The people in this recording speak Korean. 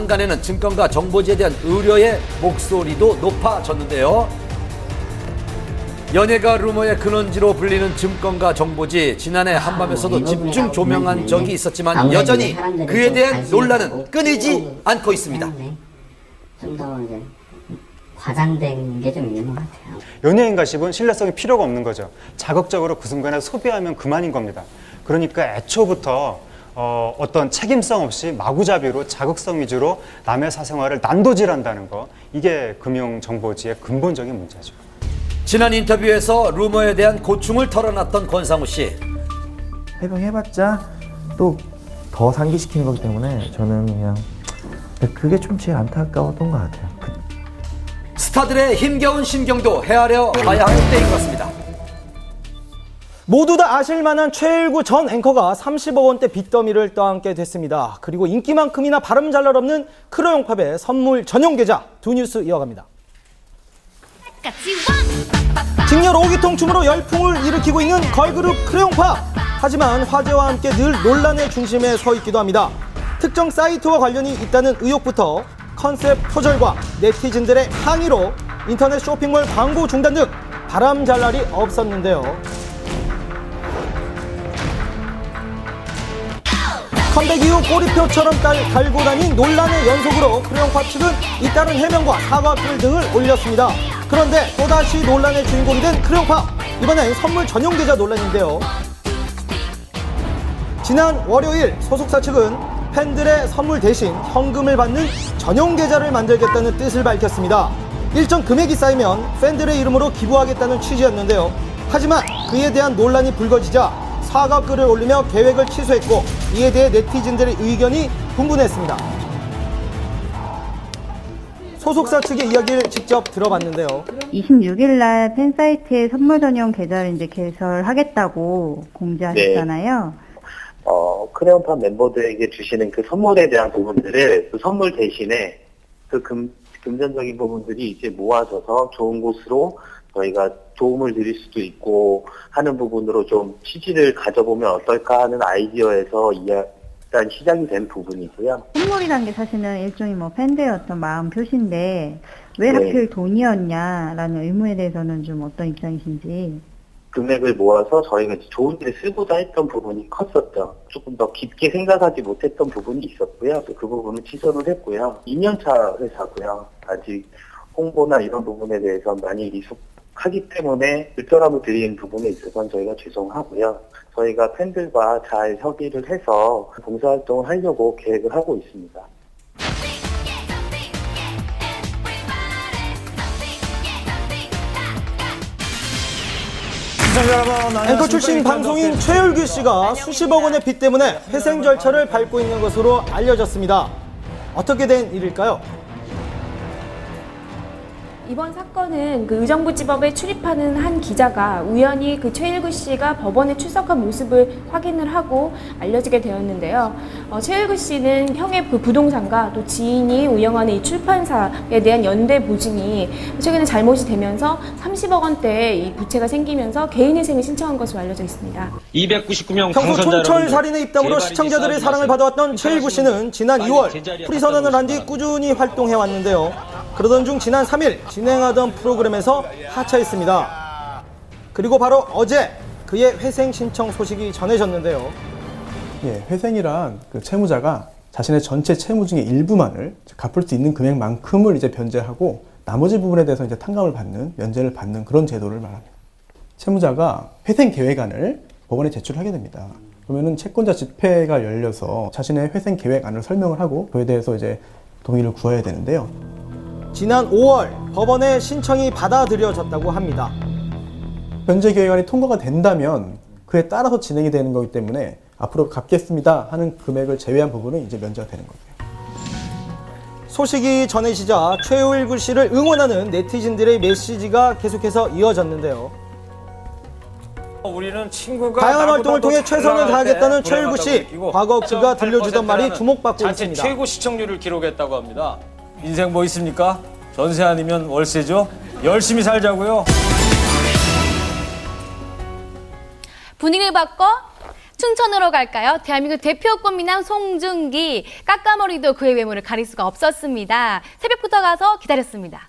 한간에는 증권가 정보지에 대한 우려의 목소리도 높아졌는데요. 연예가 루머의 근원지로 불리는 증권가 정보지, 지난해 한밤에서도 집중 조명한 적이 있었지만 여전히 그에 대한 논란은 끊이지 않고 있습니다. 좀 더 이제 과장된 게 좀 있는 것 같아요. 연예인 가십은 신뢰성이 필요가 없는 거죠. 자극적으로 그 순간에 소비하면 그만인 겁니다. 그러니까 애초부터 어떤 책임성 없이 마구잡이로 자극성 위주로 남의 사생활을 난도질한다는 거, 이게 금융정보지의 근본적인 문제죠. 지난 인터뷰에서 루머에 대한 고충을 털어놨던 권상우 씨. 해명해봤자 또 더 상기시키는 거기 때문에 저는 그냥 그게 좀 제일 안타까웠던 것 같아요. 스타들의 힘겨운 심경도 헤아려 봐야 할 때인 것 같습니다. 모두 다 아실만한 최일구 전 앵커가 30억 원대 빚더미를 떠안게 됐습니다. 그리고 인기만큼이나 발음 잘 날 없는 크레용팝의 선물 전용 계좌, 두 뉴스 이어갑니다. 직렬 5기통 춤으로 열풍을 일으키고 있는 걸그룹 크레용팝. 하지만 화제와 함께 늘 논란의 중심에 서 있기도 합니다. 특정 사이트와 관련이 있다는 의혹부터 컨셉 표절과 네티즌들의 항의로 인터넷 쇼핑몰 광고 중단 등 바람 잘 날이 없었는데요. 컴백 이후 꼬리표처럼 달고 다닌 논란의 연속으로 크레용팝 측은 잇따른 해명과 사과글 등을 올렸습니다. 그런데 또다시 논란의 주인공이 된 크레용팝, 이번엔 선물 전용 계좌 논란인데요. 지난 월요일 소속사 측은 팬들의 선물 대신 현금을 받는 전용 계좌를 만들겠다는 뜻을 밝혔습니다. 일정 금액이 쌓이면 팬들의 이름으로 기부하겠다는 취지였는데요. 하지만 그에 대한 논란이 불거지자 사과글을 올리며 계획을 취소했고, 이에 대해 네티즌들의 의견이 분분했습니다. 소속사 측의 이야기를 직접 들어봤는데요. 26일 날 팬사이트에 선물 전용 계좌를 이제 개설하겠다고 공지하셨잖아요. 네. 크레용팝 멤버들에게 주시는 그 선물에 대한 부분들을 그 선물 대신에 그 금전적인 부분들이 이제 모아져서 좋은 곳으로 저희가 도움을 드릴 수도 있고 하는 부분으로 좀 취지를 가져보면 어떨까 하는 아이디어에서 일단 시작이 된 부분이고요. 선물이란 게 사실은 일종의 뭐 팬들의 어떤 마음 표시인데 왜 하필 돈이었냐라는 의문에 대해서는 좀 어떤 입장이신지. 금액을 모아서 저희가 좋은 데 쓰고자 했던 부분이 컸었죠. 조금 더 깊게 생각하지 못했던 부분이 있었고요. 또 그 부분은 취소를 했고요. 2년차 회사고요. 아직 홍보나 이런 부분에 대해서 많이 미숙하기 때문에 불편함을 드리는 부분에 있어서는 저희가 죄송하고요. 저희가 팬들과 잘 협의를 해서 봉사활동을 하려고 계획을 하고 있습니다. 앵커 출신 방송인 최일규 씨가 수십억 원의 빚 때문에 회생 절차를 밟고 있는 것으로 알려졌습니다. 어떻게 된 일일까요? 이번 사건은 그 의정부지법에 출입하는 한 기자가 우연히 그 최일구 씨가 법원에 출석한 모습을 확인을 하고 알려지게 되었는데요. 최일구 씨는 형의 그 부동산과 또 지인이 운영하는 이 출판사에 대한 연대 보증이 최근에 잘못이 되면서 30억 원대의 이 부채가 생기면서 개인회생을 신청한 것으로 알려져 있습니다. 299명 평소 촌철 살인의 입담으로 시청자들의 사랑을 받아왔던 최일구 씨는 지난 2월 프리선언을 한 뒤 꾸준히 활동해왔는데요. 그러던 중 지난 3일 진행하던 프로그램에서 하차했습니다. 그리고 바로 어제 그의 회생 신청 소식이 전해졌는데요. 예, 회생이란 그 채무자가 자신의 전체 채무 중에 일부만을 갚을 수 있는 금액만큼을 이제 변제하고 나머지 부분에 대해서 이제 탕감을 받는, 면제를 받는 그런 제도를 말합니다. 채무자가 회생 계획안을 법원에 제출하게 됩니다. 그러면은 채권자 집회가 열려서 자신의 회생 계획안을 설명을 하고 그에 대해서 이제 동의를 구해야 되는데요. 지난 5월 법원에 신청이 받아들여졌다고 합니다. 변제 계획안이 통과가 된다면 그에 따라서 진행이 되는 거기 때문에 앞으로 갚겠습니다 하는 금액을 제외한 부분은 이제 면제가 되는 거고요. 소식이 전해지자 최일구 씨를 응원하는 네티즌들의 메시지가 계속해서 이어졌는데요. 우리는 친구가 다양한 활동을 통해 최선을 다하겠다는 최일구 씨. 과거 그가 들려주던 말이 주목받고 자체 있습니다. 최고 시청률을 기록했다고 합니다. 인생 뭐 있습니까? 전세 아니면 월세죠? 열심히 살자고요. 분위기를 바꿔 춘천으로 갈까요? 대한민국 대표 꽃미남 송중기. 깎아머리도 그의 외모를 가릴 수가 없었습니다. 새벽부터 가서 기다렸습니다.